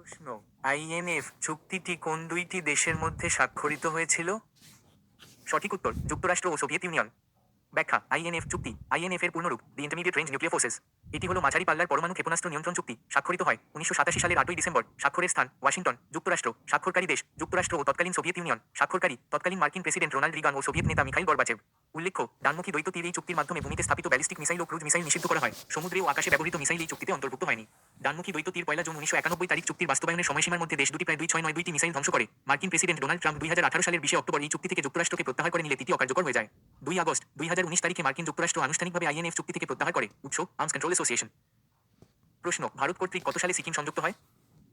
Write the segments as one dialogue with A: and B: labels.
A: প্রশ্ন, আইএনএফ চুক্তিটি কোন দুইটি দেশের মধ্যে স্বাক্ষরিত হয়েছিল? সঠিক উত্তর, যুক্তরাষ্ট্র ও সোভিয়েত ইউনিয়ন। ব্যাখ্যা, আইএনএফ চুক্তি, আইএনএফ এর পূর্ণরূপ দি ইন্টারমিডিয়েট রেঞ্জ নিউক্লিয়ার ফোর্সেস। এটি হলো মাঝারি পাল্লার পরমাণু ক্ষেপণাস্ত্র নিয়ন্ত্রণ চুক্তি। স্বাক্ষরিত হয় 1987 সালের 8ই ডিসেম্বর। স্বাক্ষরের স্থান ওয়াশিংটন, যুক্তরাষ্ট্র। স্বাক্ষরকারী দেশ যুক্তরাষ্ট্র ও তৎকালীন সোভিয়েত ইউনিয়ন। স্বাক্ষরকারী তৎকালীন মার্কিন প্রেসিডেন্ট রোনাল্ড রিগান ও সোভিয়েত নেতা মিখাইল গর্বাচেভ। উল্লেখ্য, ডানমুখী দ্বৈত তীর এই চুক্তির মাধ্যমে ভূমিতে স্থাপিত ব্যালিস্টিক মিসাইল ও ক্রুজ মিসাইল নিষিদ্ধ করা হয়। সমুদ্রে ও আকাশে ব্যবহৃত মিসাইল এই চুক্তিতে অন্তর্ভুক্ত হয়নি। ডানমুখী দ্বৈত তীর 1 জুন 1991 তারিখ চুক্তির বাস্তবায়নের সময়সীমার মধ্যে দেশ দুটি প্রায় 269 মিসাইল ধ্বংস করে। মার্কিন প্রেসিডেন্ট ডোনাল্ড ট্রাম্প 2018 সালের 20 অক্টোবর এই চুক্তি থেকে যুক্তরাষ্ট্রকে প্রত্যাহার করে নিলে তৃতীয় অকার্যকর হয়ে যায়। 2 আগস্ট 2019 তারিখে মার্কিন যুক্তরাষ্ট্র আনুষ্ঠানিকভাবে আইএনএফ চুক্তি থেকে প্রত্যাহার করে। উৎস, আর্মস কন্ট্রোল অ্যাসোসিয়েশন। প্রশ্ন, ভারত কর্তৃক কত সালে সিকিম সংযুক্ত হয়?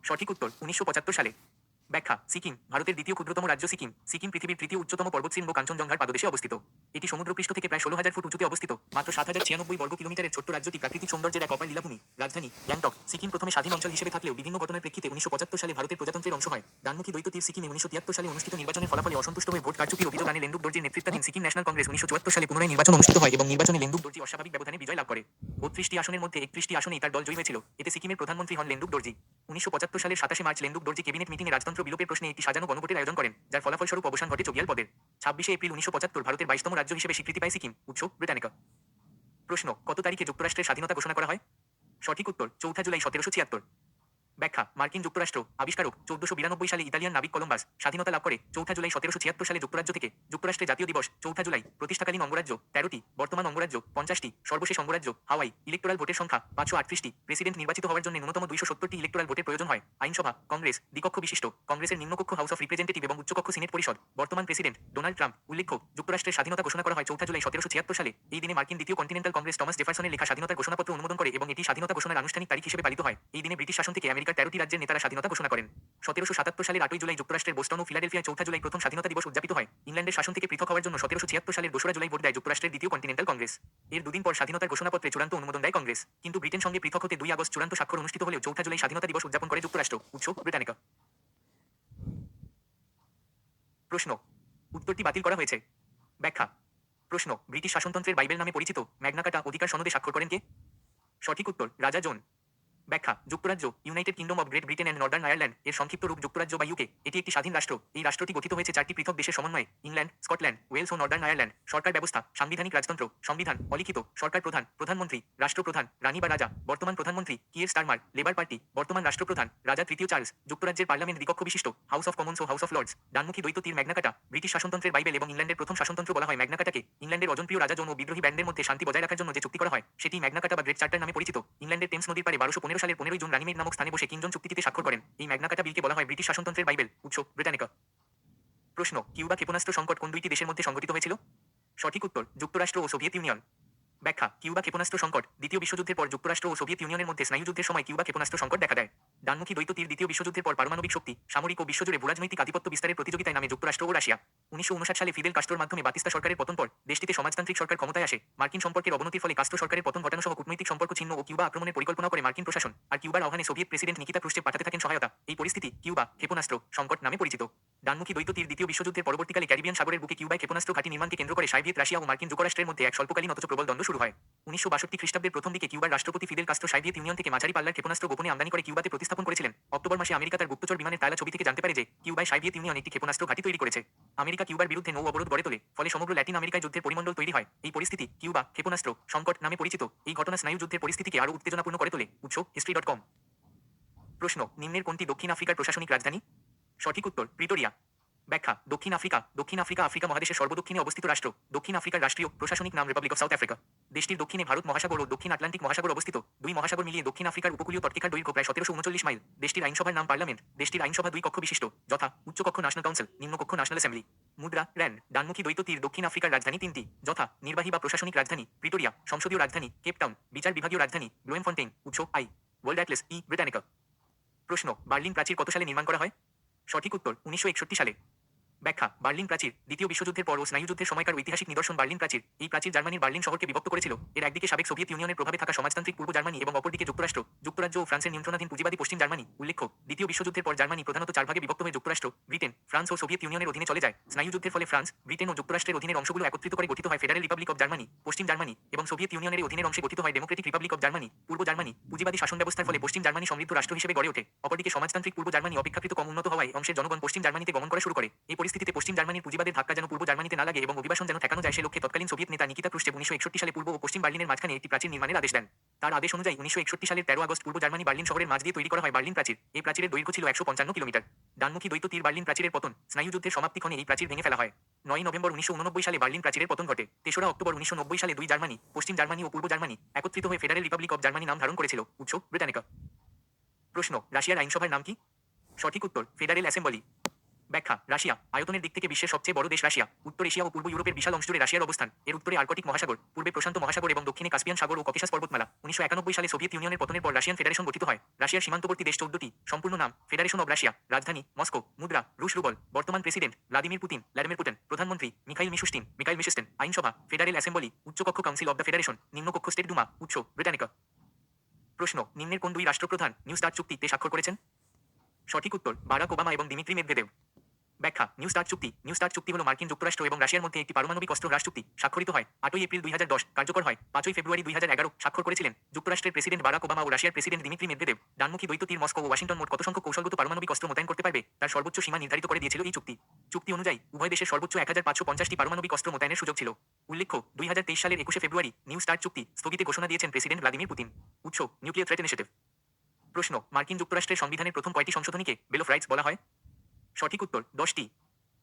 A: সঠিক উত্তর, 1975 সালে। ব্যাখ্যা, সিকিম ভারতের দ্বিতীয় ক্ষুদ্রতম রাজ্য। সিকিম সিকিম পৃথিবীর তৃতীয় উচ্চতম পর্বতশৃঙ্গ কাঞ্চনজঙ্ঘার পাদদেশে অবস্থিত। এটি সমুদ্রপৃষ্ঠ থেকে প্রায় 16,000 ফুট উঁচুতে অবস্থিত। মাত্র 7,096 বর্গ কিলোমিটারের ছোট্ট রাজ্যটি প্রাকৃতিক সৌন্দর্যের এক অপার লীলাভূমি। রাজধানী গ্যাংটক। সিকিম প্রথমে স্বাধীন অঞ্চল হিসেবে থাকলেও বিভিন্ন ঘটনার প্রেক্ষিতে 1975 সালে ভারতের প্রজাতন্ত্রের অংশ হয়। ডানমুখী দ্বৈত তীর সিকিমে 1973 সালে অনুষ্ঠিত নির্বাচনের ফলাফলে অসন্তুষ্ট হয়ে ভোট কারচুপির অভিযোগ আনে লেন্ডুক দর্জির নেতৃত্বাধীন সিকিম ন্যাশনাল কংগ্রেস। 1974 সালে পুনরায় নির্বাচন অনুষ্ঠিত হয় এবং নির্বাচনে লেন্ডুক দর্জি অস্বাভাবিক ব্যবধানে বিজয় লাভ করে। 32টি আসনের মধ্যে 31টি আসনেই তার দল জয়ী হয়েছিল। এতে সিকিমের প্রধানমন্ত্রী হন লেন্ডুক দর্জি। 1975 সালের 27 মার্চ লেন্ডুক দর্জি ক্যাবিনেট মিটিংয়ে রাজতন্ত্র বিলোপের প্রশ্নে একটি সাজানো গণভোটের আয়োজন করেন, যার ফলাফলস্বরূপ অবসান ঘটে চোগিয়াল পদের। 26 এপ্রিল 1975 ভারতের 22তম রাজ্য হিসেবে স্বীকৃতি পায় সিকিম। উৎস, ব্রিটানিকা। প্রশ্ন, কত তারিখে যুক্তরাষ্ট্রের স্বাধীনতা ঘোষণা করা হয়? সঠিক উত্তর, 4 জুলাই 1776। ব্যাখ্যা, মার্কিন যুক্তরাষ্ট্র আবিষ্কারক 1492 সালে ইতালিয়ান নাবিক কলম্বাস স্বাধীনতা লাভ করে। 4 জুলাই 1776 সালে যুক্তরাজ্য থেকে। যুক্তরাষ্ট্রের জাতীয় দিবস 4 জুলাই। প্রতিষ্ঠাকালীন অঙ্গরাজ্য 13টি, বর্তমান অঙ্গরাজ্য 50টি, সর্বশেষ অঙ্গরাজ্য হাওয়াই। ইলেকটোরাল ভোটের সংখ্যা 538টি। প্রেসিডেন্ট নির্বাচিত হওয়ার জন্য ন্যূনতম 270টি ইলেকটোরাল ভোটের প্রয়োজন হয়। আইনসভা, কংগ্রেস দ্বিকক্ষ বিশিষ্ট। কংগ্রেসের নিম্নকক্ষ হাউস অফ রিপ্রেজেন্টেটিভ এবং উচ্চকক্ষ সিনেট পরিষদ। বর্তমান প্রেসিডেন্ট ডোনাল্ড ট্রাম্প। উল্লেখ্য, যুক্তরাষ্ট্রের স্বাধীনতা ঘোষণা করা হয় 4 জুলাই 1776 সালে। এই দিনে মার্কিন দ্বিতীয় কন্টিনেন্টাল কংগ্রেস টমাস জেফারসনের লেখা স্বাধীনতার ঘোষণাপত্র অনুমোদন করে এবং এটি স্বাধীনতা ঘোষণার আনুষ্ঠানিক তারিখ হিসেবে পালিত হয়। এই দিনে ব্রিটিশ শাসন থেকে আমেরিকার 13টি রাজ্যের নেতারা স্বাধীনতা ঘোষণা করেন। 1777 সালের 8 জুলাই যুক্তরাষ্ট্রের বোস্টন ও ফিলাডেলফিয়ায় 4 জুলাই প্রথম স্বাধীনতা দিবস উদযাপিত হয়। ইংল্যান্ডের শাসন থেকে পৃথক হওয়ার জন্য 1776 সালের 2 জুলাই ভোট দেয় যুক্তরাষ্ট্রের দ্বিতীয় কন্টিনেন্টাল কংগ্রেস। এর দুদিন পর স্বাধীনতার ঘোষণাপত্রে চূড়ান্ত অনুমোদন দেয় কংগ্রেস। কিন্তু ব্রিটেন সঙ্গে পৃথক হতে 2 আগস্ট চূড়ান্ত স্বাক্ষর অনুষ্ঠিত হলেও 4 জুলাই স্বাধীনতা দিবস উদযাপন করে যুক্তরাষ্ট্র। উৎস, ব্রিটানিকা। প্রশ্ন, উত্তরটি বাতিল করা হয়েছে। ব্যাখ্যা, প্রশ্ন, ব্রিটিশ শাসনতন্ত্রের বাইবেল নামে পরিচিত ম্যাগনা কার্টা অধিকার সনদে স্বাক্ষর করেন কে? সঠিক উত্তর, রাজা জন। ব্যাখ্যা, যুক্তরাজ্য United kingdom of great Britain and Northern Ireland এর সংক্ষিপ্ত রূপ যুক্তরাজ্য বা ইউকে। এটি একটি স্বাধীন রাষ্ট্র। এই রাষ্ট্রটি গঠিত হয়েছে 4টি পৃথক দেশের সমন্বয়ে: ইংল্যান্ড, স্কটল্যান্ড, ওয়েলস ও নর্দার্ন আয়ারল্যান্ড। সরকার ব্যবস্থা, সাংবিধানিক রাজতন্ত্র, সংবিধান, অলিখিত, সরকার প্রধান, প্রধানমন্ত্রী, রাষ্ট্রপ্রধান, রানী বা রাজা, বর্তমান প্রধানমন্ত্রী কিয়ের স্টারমার, লেবার পার্টি, বর্তমান রাষ্ট্রপ্রধান, রাজা তৃতীয় চার্লস। যুক্তরাজ্যের পার্লামেন্ট দ্বিকক্ষ বিশিষ্ট, হাউস অফ কমন্স ও হাউস অফ লর্ডস। ডানমুখী দ্বৈত তীর ম্যাগনা কার্টা, ব্রিটিশ শাসনতন্ত্রের বাইবেল এবং ইংল্যান্ডের প্রথম শাসনতন্ত্র বলা হয় ম্যাগনা কার্টাকে। ইংল্যান্ডের অজনপ্রিয় রাজা জন ও বিদ্রোহী ব্যান্ডের মধ্যে শান্তি বজায় রাখার জন্য যে চুক্তি করা হয় সেটি ম্যাগনা কার্টা বা গ্রেট চার্টার নামে পরিচিত। ইংল্যান্ডের টেমস নদীর পারে 1215 সালের 15 জুন রানীমেড নামক স্থানে বসে কিংজন চুক্তিতে স্বাক্ষর করেন। এই ম্যাগনা কার্টা বিলকে বলা হয় ব্রিটিশ শাসনতন্ত্রের বাইবেল। উৎস, ব্রিটানিকা। প্রশ্ন, কিউবা ক্ষেপণাস্ত্র সংকট কোন দুইটি দেশের মধ্যে সংঘটিত হয়েছিল? সঠিক উত্তর, যুক্তরাষ্ট্র ও সোভিয়েত ইউনিয়ন। ব্যাখ্যা, কিউবা ক্ষেপণাস্ত্র সংকট দ্বিতীয় বিশ্বযুদ্ধের পর যুক্তরাষ্ট্র ও সোভিয়েত ইউনিয়নের মধ্যে স্নায়ুযুদ্ধের সময় কিউবা ক্ষেপণাস্ত্র সংকট দেখা দেয়। ডানমুখী দ্বৈত তীর দ্বিতীয় বিশ্বযুদ্ধের পর পারমাণবিক শক্তি, সামরিক ও বিশ্বজুড়ে ভূরাজনৈতিক আধিপত্য বিস্তারের প্রতিযোগিতায় নামে যুক্তরাষ্ট্র ও রাশিয়া। 1959 সালে ফিদেল কাস্ত্রোর মাধ্যমে বাতিস্তা সরকারের পতন পর দেশটিতে সমাজতান্ত্রিক সরকার ক্ষমতায় আসে। মার্কিন সম্পর্কের অবনতির ফলে কাস্ত্রো সরকারের পতন ঘটানো সহ কূটনৈতিক সম্পর্ক ছিন্ন ও কিউবা আক্রমণের পরিকল্পনা করে মার্কিন প্রশাসন। আর কিউবার আহ্বানে সোভিয়েত প্রেসিডেন্ট নিকিতা ক্রুশ্চেভ পাঠাতে থাকেন সহায়তা। এই পরিস্থিতি কিউবা ক্ষেপণাস্ত্র সংকট নামে পরিচিত। ডানমুখী দ্বৈত তীর দ্বিতীয় বিশ্বযুদ্ধের পরবর্তীকালে ক্যারিবিয়ান সাগরের বুকে কিউবায় ক্ষেপণাস্ত্র ঘাঁটি নির্মাণকে কেন্দ্র করে সোভিয়েত, রাশিয়া ও মার্কিন যুক্তরাষ্ট্রের মধ্যে এক স্বল্পকালীন অথচ প্রবল দ্বন্দ্ব শুরু হয়। 1962 খ্রিস্টাব্দের প্রথম দিকে কিউবার রাষ্ট্রপতি ফিদেল কাস্ত্রো সোভিয়েত ইউনিয়ন থেকে মাঝারি পাল্লার ক্ষেপণাস্ত্র গোপনে আমদানি করে কিউবাতে প্রতিস্থাপন করেছিলেন। অক্টোবর মাসে আমেরিকা তার গুপ্তচর বিমানের তায়লা ছবি থেকে জানতে পারে যে কিউবায় সোভিয়েত ইউনিয়ন একটি ক্ষেপণাস্ত্র ঘাঁটি তৈরি করেছে। আমেরিকা কিউবার বিরুদ্ধে নৌ অবরোধ গড়ে তোলে, ফলে সমগ্র ল্যাটিন আমেরিকায় যুদ্ধের পরিমণ্ডল তৈরি হয়। এই পরিস্থিতি কিউবা ক্ষেপণাস্ত্র সংকট নামে পরিচিত। এই ঘটনা স্নায়ু যুদ্ধের পরিস্থিতিকে আরও উত্তেজনাপূর্ণ করে তোলে। উৎস, history.com। প্রশ্ন, নিম্নের কোনটি দক্ষিণ আফ্রিকার প্রশাসনিক রাজধানী? সঠিক উত্তর, প্রিটোরিয়া। ব্যাখ্যা, দক্ষিণ আফ্রিকা দক্ষিণ আফ্রিকা আফ্রিকা মহাদেশের সর্বদক্ষিণে অবস্থিত রাষ্ট্র। দক্ষিণ আফ্রিকার রাষ্ট্রীয় প্রশাসনিক নাম রিপাবলিক অফ সাউথ আফ্রিকা। দেশটির দক্ষিণে ভারত মহাসাগর ও দক্ষিণ আটলান্টিক মহাসাগর অবস্থিত। দুই মহাসাগর মিলিয়ে দক্ষিণ আফ্রিকার উপকূলীয় তটরেখার দৈর্ঘ্য প্রায় 1739 মাইল। দেশটির আইনসভার নাম পার্লামেন্ট। দেশটির আইনসভা 2 কক্ষ বিশিষ্ট, যথা উচ্চকক্ষ ন্যাশনাল কাউন্সিল, নিম্নকক্ষ ন্যাশনাল অ্যাসেম্বলি। মুদ্রা, র্যান্ড। ডানমুখী দ্বৈত তীর দক্ষিণ আফ্রিকার রাজধানী 3টি, যথা নির্বাহী বা প্রশাসনিক রাজধানী প্রিটোরিয়া, সংসদীয় রাজধানী কেপটাউন, বিচার বিভাগীয় রাজধানী ব্লোয়েমফন্টেইন। উৎস, আই ওয়ার্ল্ড অ্যাটলাস, ব্রিটানিকা। প্রশ্ন, বার্লিন প্রাচীর কত সালে নির্মাণ করা হয়? সঠিক উত্তর, 1961 সালে। ব্যাখ্যা বার্লিন প্রাচীর দ্বিতীয় বিশ্বযুদ্ধের পর ও স্নায়ুযুদ্ধের সময়কার ঐতিহাসিক নিদর্শন বার্লিন প্রাচীর। এই প্রাচীর জার্মানির বার্লিন শহরকে বিভক্ত করেছিল। এর একদিকে সাবেক সোভিয়েত ইউনিয়নের প্রভাবে থাকা সমাজতান্ত্রিক পূর্ব জার্মানি এবং অপরদিকে যুক্তরাষ্ট্র, যুক্তরাজ্য ও ফ্রান্সের নিয়ন্ত্রণাধীন পুঁজিবাদী পশ্চিম জার্মানি। উল্লেখ্য, দ্বিতীয় বিশ্বযুদ্ধের পর জার্মানি প্রধানত চার ভাগে বিভক্ত হয়ে যুক্তরাষ্ট্র, ব্রিটেন, ফ্রান্স ও সোভিয়েত ইউনিয়নের অধীনে চলে যায়। স্নায়ুযুদ্ধের ফলে ফ্রান্স, ব্রিটেন ও যুক্তরাষ্ট্রের অধীনের অংশগুলো একত্রিত করে গঠিত হয় federal Republic of Germany, Paschim Germany, এবং সোভিয়েত ইউনিয়নের অধীনের অংশে গঠিত হয় Democratic Republic of Germany, Purba Germany. পুঁজিবাদী শাসন ব্যবস্থার ফলে পশ্চিম জার্মানি সমৃদ্ধ রাষ্ট্র হিসেবে গড়ে ওঠে। অপরদিকে সমাজতান্ত্রিক পূর্ব জার্মানি অপেক্ষাকৃত কম উন্নত হওয়ায় অংশের জনগণ পশ্চিম জার্মানিতে গমন করা শুরু করে। এই পরিস্থিতিতে পশ্চিম জার্মানির পুঁজিবাদের ধাক্কা যেন পূর্ব জার্মানিতে না লাগে এবং অভিবাসন যেন ঠেকানো যায় সে লক্ষ্যে তৎকালীন সোভিয়েত নেতা নিকিতা ক্রুশ্চেভ 1961 সালে পূর্ব ও পশ্চিম বার্লিনের মাঝখানে একটি প্রাচীর নির্মাণের আদেশ দেন। তার আদেশ অনুযায়ী 1961 সালের 13 আগস্ট পূর্ব জার্মানি বার্লিন শহরের মাঝ দিয়ে তৈরি করা হয় বার্লিন প্রাচীর। এই প্রাচীরের দৈর্ঘ্য ছিল 155 কিলোমিটার। ডানমুখী দ্বৈত তীর বার্লিন প্রাচীরের পতন। স্নায়ুযুদ্ধের সমাপ্তিক্ষণে এই প্রাচীর ভেঙে ফেলা হয়। 9 নভেম্বর 1989 সালে বার্লিন প্রাচীরের পতন ঘটে। 3রা অক্টোবর 1990 সালে দুই জার্মানি, পশ্চিম জার্মানি ও পূর্ব জার্মানি একত্রিত হয়ে ফেডারেল রিপাবলিক অব জার্মানি নাম ধারণ করেছিল। উৎস ব্রিটানিকা। প্রশ্ন রাশিয়ার আইনসভার নাম কি? সঠিক উত্তর ফেডারেল অ্যাসেম্বলি। ব্যাখ্যা রাশিয়া আয়তনের দিক থেকে বিশ্বের সবচেয়ে বড় দেশ রাশিয়া। উত্তর এশিয়া ও পূর্ব ইউরোপের বিশাল অংশ জুড়ে রাশিয়ার অবস্থান। এর উত্তরে আর্কটিক মহাসাগর, পূর্বে প্রশান্ত মহাসাগর এবং দক্ষিণে কাস্পিয়ান সাগর ও ককেশাস পর্বতমালা। 1991 সালে সোভিয়েত ইউনিয়নের পতনের পর রাশিয়ান ফেডারেশন গঠিত হয়। রাশিয়ার সীমান্তবর্তী দেশ 14টি। সম্পূর্ণ নাম ফেডারেশন অব রাশিয়া। রাজধানী মস্কো। মুদ্রা রুশ রুবল। বর্তমান প্রেসিডেন্ট ভ্লাদিমির পুতিন। প্রধানমন্ত্রী মিখাইল মিশুস্টিন। আইনসভা ফেডারেল অ্যাসেম্বলি। উচ্চকক্ষ কাউন্সিল অব দ্য ফেডারেশন। নিম্নকক্ষ স্টেট ডুমা। উৎস ব্রিটানিকা। প্রশ্ন নিম্নের কোন দুই রাষ্ট্রপ্রধান নিউ স্টার্ট চুক্তিতে স্বাক্ষর করেছেন? সঠিক উত্তর বারাক ওবামা এবং দিমিত্রি মেদভেদেভ। ব্যাখ্যা নিউ স্টার্ট চুক্তি হল মার্কিন যুক্তরাষ্ট্র এবং রাশিয়ার মধ্যে একটি পারমাণবিক অস্ত্র হ্রাস চুক্তি। স্বাক্ষরিত হয় 8 এপ্রিল 2010, কার্যকর হয় 5 ফেব্রুয়ারি 2011। স্বাক্ষর করেছিলেন যুক্তরাষ্ট্রের প্রেসিডেন্ট বারাক ওবামা ও রাশিয়ার প্রেসিডেন্ট দিমিত্রি মেদভেদেভ। ডানমুখী দ্বৈত তীর মস্কো ও ওয়াশিংটন মোট কত সংখ্যক কৌশলগত পারমাণবিক অস্ত্র মোতায়েন করতে পারবে তার সর্বোচ্চ সীমা নির্ধারিত করে দিয়েছিল এই চুক্তি অনুযায়ী উভয় দেশের সর্বোচ্চ 1550টি পারমাণবিক অস্ত্র মোতায়েনের সুযোগ ছিল। উল্লেখ্য 2023 সালের 21 ফেব্রুয়ারি নিউ স্টার্ট চুক্তি স্থগিতে ঘোষণা দিয়েছেন প্রেসিডেন্ট ভ্লাদিমির পুতিন। উৎস নিউক্লিয়ার থ্রেট ইনিশিয়েটিভ। প্রশ্ন মার্কিন যুক্তরাষ্ট্রের সংবিধানের প্রথম কয়টি সংশোধনীকে বিল অফ রাইটস বলা হয়? সঠিক উত্তর 10টি।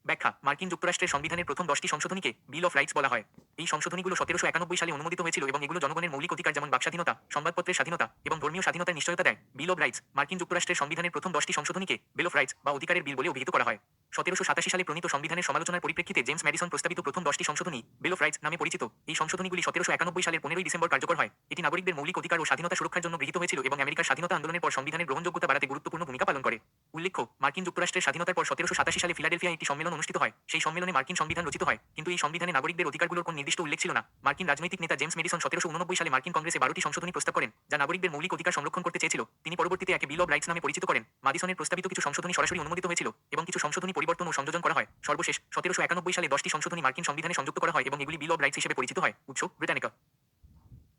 A: ব্যাখ্যা মার্কিন যুক্তরাষ্ট্রের সংবিধানের প্রথম 10টি সংশোধনীকে বিল অফ রাইটস বলা হয়। এই সংশোধনীগুলো 1791 সালে অনুমোদিত হয়েছিল এবং এগুলো জনগণের মৌলিক অধিকার যেমন বাকস্বাধীনতা, সংবাদপত্রের স্বাধীনতা এবং ধর্মীয় স্বাধীনতার নিশ্চয়তা দেয়। বিল অফ রাইটস মার্কিন যুক্তরাষ্ট্রের সংবিধানের প্রথম 10টি সংশোধনীকে বিল অফ রাইটস বা অধিকারের বিল বলে অভিহিত করা হয়। 1787 সালে প্রণীত সংবিধানের সমালোচনার পরিপ্রেক্ষিতে জেমস ম্যাডিসন প্রস্তাবিত প্রথম 10টি সংশোধনী বিল অফ রাইটস নামে পরিচিত। এই সংশোধনীগুলি 1791 সালের 15 ডিসেম্বর কার্যকর হয়। এটি নাগরিকদের মৌলিক অধিকার ও স্বাধীনতা সুরক্ষার জন্য গৃহীত হয়েছিল এবং আমেরিকার স্বাধীনতা আন্দোলনের পর সংবিধানের গ্রহণযোগ্যতা বাড়াতে গুরুত্বপূর্ণ ভূমিকা পালন করে। উল্লেখ্য মার্কিন যুক্তরাষ্ট্রের স্বাধীনতার পর 1787 সালে ফিলাডেলফিয়ায় একটি সম্মেলন অনুষ্ঠিত হয়। সেই সম্মেলনে মার্কিন সংবিধান রচিত হয়, কিন্তু এই সংবিধানে নাগরিকদের অধিকারগুলোর কোন নির্দিষ্ট উল্লেখ ছিল না। মার্কিন রাজনৈতিক নেতা জেমস ম্যাডিসন 1789 সালে মার্কিন কংগ্রেসে 12টি সংশোধনী প্রস্তাব করেন যা নাগরিকদের মৌলিক অধিকার সংরক্ষণ করতে চেয়েছিল। তিনি পরবর্তীতে একে বিল অফ রাইটস নামে পরিচিত করেন। ম্যাডিসনের প্রস্তাবিত কিছু সংশোধনী সরাসরি অনুমোদিত হয়েছিল এবং কিছু সংশোধনী পরিবর্তন ও সংযোজন করা হয়। সর্বশেষ 1791 সালে 10টি সংশোধনী মার্কিন সংবিধানে সংযুক্ত করা হয় এবং এগুলি বিল অফ রাইটস হিসেবে পরিচিত হয়। উৎস ব্রিটানিকা।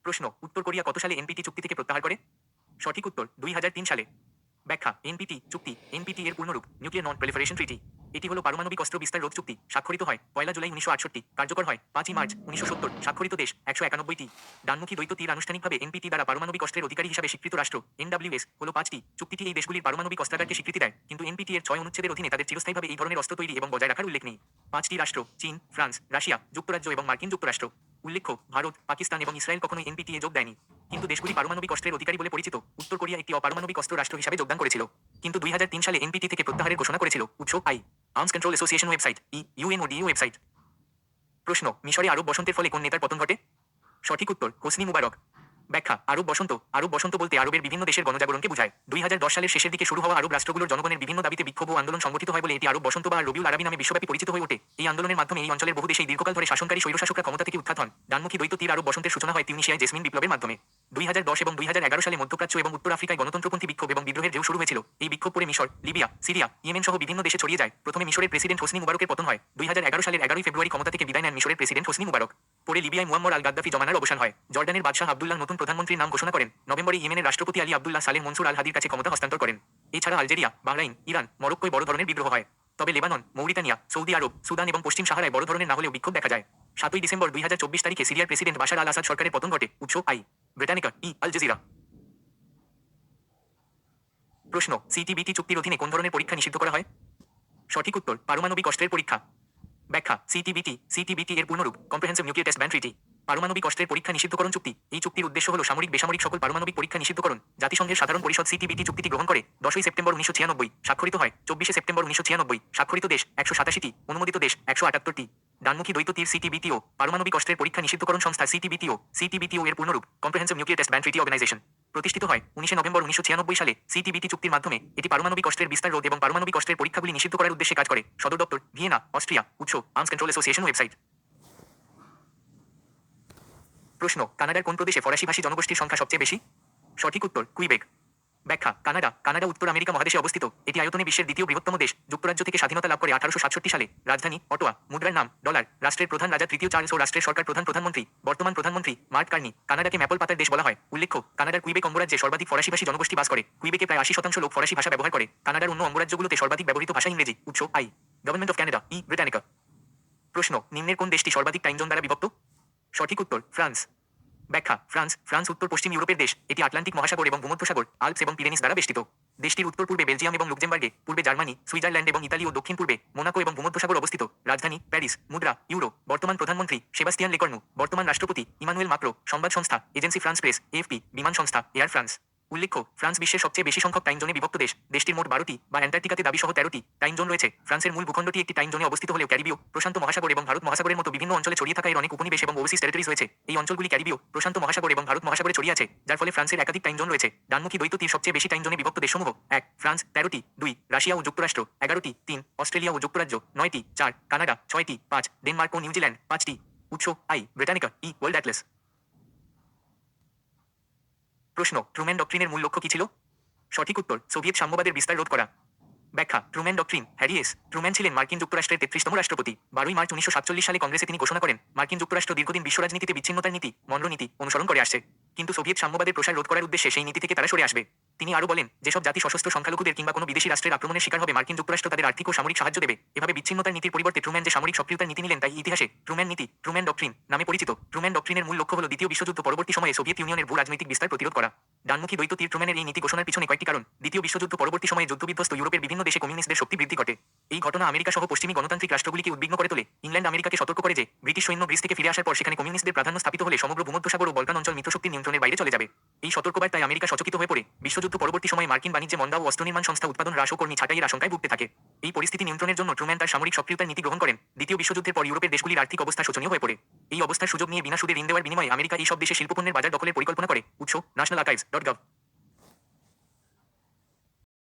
A: প্রশ্ন উত্তর কোরিয়া কত সালে এনপিটি চুক্তি থেকে প্রত্যাহার করে? সঠিক উত্তর 2003 সালে। ব্যাখ্যা এনপিটি চুক্তি এনপিটি এর পূর্ণরূপ নিউক্লিয়ার নন প্রেলিফারেশন ট্রিটি। এটি হলো পারমাণবিক অস্ত্র বিস্তার রোধ চুক্তি। স্বাক্ষরিত হয় 1 জুলাই 1968, কার্যকর হয় 5 মার্চ 1970। স্বাক্ষরিত দেশ 191টি। ডানমুখী দ্বৈত তীর আনুষ্ঠানিকভাবে এনপিটি দ্বারা পারমাণবিক অস্ত্রের অধিকারী হিসাবে স্বীকৃত রাষ্ট্র এনডব্লিউএস হলো 5টি। চুক্তিটি এই দেশগুলির পারমাণবিক অস্ত্রাগারকে স্বীকৃতি দেয়, কিন্তু এনপিটি এর 6 অনুচ্ছেদের অধীনে তাদের চিরস্থায়ীভাবে এই ধরনের অস্ত্র তৈরি এবং বজায় রাখার উল্লেখ নেই। 5টি রাষ্ট্র চীন, ফ্রান্স, রাশিয়া, যুক্তরাজ্য এবং মার্কিন যুক্তরাষ্ট্র। উল্লেখ্য ভারত, পাকিস্তান এবং ইসরায়েল কখনোই এনপিটি এ যোগ দেয়নি। কিন্তু দেশগুলি পারমাণবিক অস্ত্রের অধিকারী বলে পরিচিত। উত্তর কোরিয়া একটি অপারমাণবিক অস্ত্র রাষ্ট্র হিসাবে যোগদান করেছিল, কিন্তু 2003 সালে এনপিটি থেকে প্রত্যাহারের ঘোষণা করেছিল। উৎস arms control association website UNODU website. প্রশ্ন মিশরে আরব বসন্তের ফলে কোন নেতার পতন ঘটে? সঠিক উত্তর হোসনি মুবারক। ব্যাখ্যা আরব বসন্ত বলতে আরবের বিভিন্ন দেশের গণজাগরণকে বোঝায়। 2010 সালের শেষের দিকে শুরু হওয়া আরব রাষ্ট্রগুলোর জনগণের বিভিন্ন দাবিতে বিক্ষোভ ও আন্দোলন সংগঠিত হয় বলে এটি আরব বসন্ত বা রবিউল আরবি নামে বিশ্বব্যাপী পরিচিত হয়ে ওঠে। এই আন্দোলনের মাধ্যমে এই অঞ্চলের বহু দেশেই দীর্ঘকাল ধরে শাসনকারী স্বৈরশাসকরা ক্ষমতা থেকে উত্থান হন। ডানমুখী দ্বৈত তীর আরব বসন্তের সূচনা হয় তিউনিসিয়ায় জেসমিন বিপ্লবের মাধ্যমে। 2010 এবং 2011 সালে মধ্যপ্রাচ্য এবং উত্তর আফ্রিকায় গণতন্ত্রপন্থী বিক্ষোভ এবং বিদ্রোহের ঢেউ শুরু হয়েছিল। এই বিক্ষোভ পরে মিশর, লিবিয়া, সিরিয়া, ইয়েমেন সহ বিভিন্ন দেশে ছড়িয়ে যায়। প্রথমে মিশরের প্রেসিডেন্ট হোসনি মুবারকের পতন হয়। 2011 সালের 11 ফেব্রুয়ারি ক্ষমতা থেকে বিদায় নেন মিশরের প্রেসিডেন্ট হোসনি মুবারক। পরে লিবিয়ায় মুয়াম্মর আল গাদ্দাফি জমানার অবসান হয়। জর্ডানের বাদশাহ আব্দুল্লাহ নতুন প্রধানমন্ত্রীর নাম ঘোষণা করেন। নভেম্বরে ইয়েমেনের রাষ্ট্রপতি আলী আব্দুল্লাহ সালেহ মনসুর আল হাদির কাছে ক্ষমতা হস্তান্তর করেন। এছাড়া আলজেরিয়া, বাহরাইন, ইরান, মরক্কোয় বড় ধরনের বিদ্রোহ হয়। তবে লেবানন, মৌরিতানিয়া, সৌদি আরব, সুদান এবং পশ্চিম সাহারায় বড় ধরনের না হলেও বিক্ষোভ দেখা যায়। 7 ডিসেম্বর 2024 তারিখে সিরিয়ার প্রেসিডেন্ট বাশার আল আসাদ সরকারের পতন ঘটে। উৎস ব্রিটানিকা আল জাজিরা। প্রশ্ন সিটিবিটি চুক্তির অধীনে কোন ধরনের পরীক্ষা নিষিদ্ধ করা হয়? সঠিক উত্তর পারমাণবিক অস্ত্রের পরীক্ষা। ব্যাখ্যা সিটিবিটি এর পূর্ণরূপ comprehensive nuclear test ban treaty. পারমাণবিক অস্ত্রের পরীক্ষা নিষিদ্ধকরণ চুক্তি। এই চুক্তির উদ্দেশ্য হল সামরিক বেসামরিক সকল পারমাণবিক পরীক্ষা নিষিদ্ধকরণ। জাতিসংঘের সাধারণ পরিষদ সিটিবিটি চুক্তিটি গ্রহণ করে 10 সেপ্টেম্বর 1996, স্বাক্ষরিত হয় 24 সেপ্টেম্বর 1996। স্বাক্ষরিত দেশ 187টি, অনুমোদিত দেশ 178টি। ডানমুখী দ্বৈত তীর সিটিবিটিও, পারমাণবিক অস্ত্রের পরীক্ষা নিষিদ্ধকরণ সংস্থা সিটিবিটিও এর পূর্ণরূপ comprehensive nuclear test ban treaty organisation. প্রতিষ্ঠিত হয় 19 নভেম্বর 1996 সালে। সিটিবিটি চুক্তির মাধ্যমে এটি পারমাণবিক অস্ত্রের বিস্তার রোধ এবং পারমাণবিক অস্ত্রের পরীক্ষাগুলি নিষিদ্ধ করার উদ্দেশ্যে কাজ করে। সদর দপ্তর ভিয়েনা, অস্ট্রিয়া। উৎস আর্মস কন্ট্রোল অ্যাসোসিয়েশন ওয়েবসাইট। প্রশ্ন, কানাডার কোন প্রদেশে ফরাসিভাষী জনগোষ্ঠীর সংখ্যা সবচেয়ে বেশি? সঠিক উত্তর কুইবেক। ব্যাখ্যা, কানাডা উত্তর আমেরিকা মহাদেশে অবস্থিত। এটি আয়তনে বিশ্বের দ্বিতীয় বৃহত্তম দেশ। যুক্তরাজ্য থেকে স্বাধীনতা লাভ করে 1867 সালে। রাজধানী অটোয়া, মুদ্রার নাম ডলার। রাষ্ট্রের প্রধান রাজা তৃতীয় চার্লস ও রাষ্ট্রের সরকার প্রধানমন্ত্রী বর্তমান প্রধানমন্ত্রী মার্ক কার্নি। কানাডাকে ম্যাপল পাতার দেশ বলা হয়। উল্লেখ্য, কানাডার কুইবেক অঙ্গরাজ্যে সর্বাধিক ফরাসিভাষী জনগোষ্ঠী বাস করে। কুইবেকে প্রায় 80% লোক ফরাসি ভাষা ব্যবহার করে। কানাডার অন্য অঙ্গরাজ্যগুলোতে সর্বাধিক ব্যবহৃত ভাষা ইংরেজি। উৎস গভর্নমেন্ট অফ ক্যানাডা, ব্রিটানিকা। প্রশ্ন, নিম্নের কোন দেশটি সর্বাধিক টাইম জোন দ্বারা বিভক্ত? সঠিক উত্তর ফ্রান্স। ব্যাখ্যা, ফ্রান্স উত্তর পশ্চিম ইউরোপের দেশ। এটি আটলান্টিক মহাসাগর এবং ভূমধ্যসাগর, আল্পস এবং পিরেনিস দ্বারা বেষ্টিত। দেশটির উত্তর পূর্বে বেলজিয়াম এবং লুক্সেমবার্গে, পূর্বে জার্মানি, সুইজারল্যান্ড এবং ইতালি ও দক্ষিণ পূর্বে মোনাকো এবং ভূমধ্যসাগর অবস্থিত। রাজধানী প্যারিস। মুদ্রা ইউরো। বর্তমান প্রধানমন্ত্রী সেবাস্তিয়ান লেকর্নু। বর্তমান রাষ্ট্রপতি ইমানুয়েল মাক্রো। সংবাদ সংস্থা এজেন্সি ফ্রান্স প্রেস, এএফপি। বিমান সংস্থা এয়ার ফ্রান্স। উল্লেখ্য, ফ্রান্স বিশ্বের সবচেয়ে বেশি সংখ্যক টাইম জোনে বিভক্ত দেশ। দেশটির মোট 12টি বা অ্যান্টার্কটিকাতে দাবি সহ 13টি টাইম জোন রয়েছে। ফ্রান্সের মূল ভূখণ্ডটি একটি টাইম জোনে অবস্থিত হলেও ক্যারিবীয়, প্রশান্ত মহাসাগর এবং ভারত মহাসাগরের মতো বিভিন্ন অঞ্চলে ছড়িয়ে থাকা এর অনেক উপনিবেশ এবং ওভারসিজ টেরিটরিজ রয়েছে। এই অঞ্চলগুলি ক্যারিবীয়, প্রশান্ত মহাসাগর এবং ভারত মহাসাগরে ছড়িয়ে আছে, যার ফলে ফ্রান্সের একাধিক টাইম জোন রয়েছে। ডানমুখী দ্বৈত তীর সবচেয়ে বেশি টাইম জোনে বিভক্ত দেশসমূহ: 1 ফ্রান্স 13টি, 2 রাশিয়া ও যুক্তরাষ্ট্র 11টি, 3 অস্ট্রেলিয়া ও যুক্তরাজ্য 9টি, 4 কানাডা 6টি, 5 ডেনমার্ক ও নিউজিল্যান্ড 5টি। উৎস ব্রিটানিকা, ওয়ার্ল্ড অ্যাটলাস। প্রশ্ন, ট্রুম্যান ডক্ট্রিনের মূল লক্ষ্য কী ছিল? সঠিক উত্তর সোভিয়েত সাম্যবাদের বিস্তার রোধ করা। ব্যাখ্যা, Truman doctrine. Harry S Truman ছিলেন মার্কিন যুক্তরাষ্ট্রের 33তম রাষ্ট্রপতি। 12 মার্চ 1947 সালে কংগ্রেসে তিনি ঘোষণা করেন, মার্কিন যুক্তরাষ্ট্র দীর্ঘদিন বিশ্ব রাজনীতিতে বিচ্ছিন্নতার নীতি, মনরো নীতি অনুসরণ করে আসছে। কিন্তু সোভিয়েত সাম্যবাদের প্রসার রোধ করার উদ্দেশ্যে সেই নীতি থেকে তারা সরে আসবে। তিনি আরও বলেন, যেসব জাতি সশস্ত্র সংখ্যালঘুদের কিংবা কোনো বিদেশি রাষ্ট্রের আক্রমণের শিকার হবে, মার্কিন যুক্তরাষ্ট্র তাদের আর্থিক ও সামরিক সাহায্য দেবে। এভাবে বিচ্ছিন্নতার নীতির পরিবর্তে ট্রুম্যান যে সামরিক সক্রিয়তার নীতি নিলেন, তাই ইতিহাসে ট্রুম্যান নীতি, ট্রুম্যান ডক্ট্রিন নামে পরিচিত। ট্রুম্যান ডক্ট্রিনের মূল লক্ষ্য হল দ্বিতীয় বিশ্বযুদ্ধ পরবর্তী সময়ে সোভিয়েত ইউনিয়নের ভূ রাজনৈতিক বিস্তার প্রতিরোধ করা। ডানমুখী দ্বৈত তীর ট্রুম্যানের এই নীতি ঘোষণার পিছনে কয়েকটি কারণ। দ্বিতীয় বিশ্বযুদ্ধ পরবর্তী সময়ে যুদ্ধবিধ্বস্ত ইউরোপের বিভিন্ন দেশে কমিউনিস্টদের শক্তি বৃদ্ধি ঘটে। এই ঘটনা আমেরিকা সহ পশ্চিমী গণতান্ত্রিক রাষ্ট্রগুলিকে উদ্বিগ্ন করে তোলে। ইংল্যান্ড আমেরিকাকে সতর্ক করে যে ব্রিটিশ সৈন্য গ্রিস থেকে ফিরে আসার পর সেখানে কমিউনিস্টদের প্রাধান্য স্থাপিত হলে সমগ্র ভূমধ্যসাগর ও বলকান অঞ্চল মিত্রশক্তির নিয়ন্ত্রণের বাইরে চলে যাবে। এই সতর্কবার্তায় আমেরিকা সচকিত হয়ে পড়ে। বিশ্বযুদ্ধ পরবর্তী সময়ে মার্কিন বাণিজ্যে মন্দা ও অস্ত্র নির্মাণ সংস্থা উৎপাদন হ্রাস ও কর্মী ছাঁটাইয়ের আশঙ্কায় ভুগতে থাকে। এই পরিস্থিতি নিয়ন্ত্রণের জন্য ট্রুম্যান তার সামরিক সক্রিয়তার নীতি গ্রহণ করেন। দ্বিতীয় বিশ্বযুদ্ধের পর ইউরোপের দেশগুলির আর্থিক অবস্থা শোচনীয় হয়ে পড়ে। এই অবস্থার সুযোগ নিয়ে বিনা সুদে ঋণ দেওয়ার বিনিময়ে আমেরিকা এই সব দেশে শিল্পপণ্যের বাজার দখলের পরিকল্পনা করে। উৎস ন্যাশনাল আর্কাইভস.gov।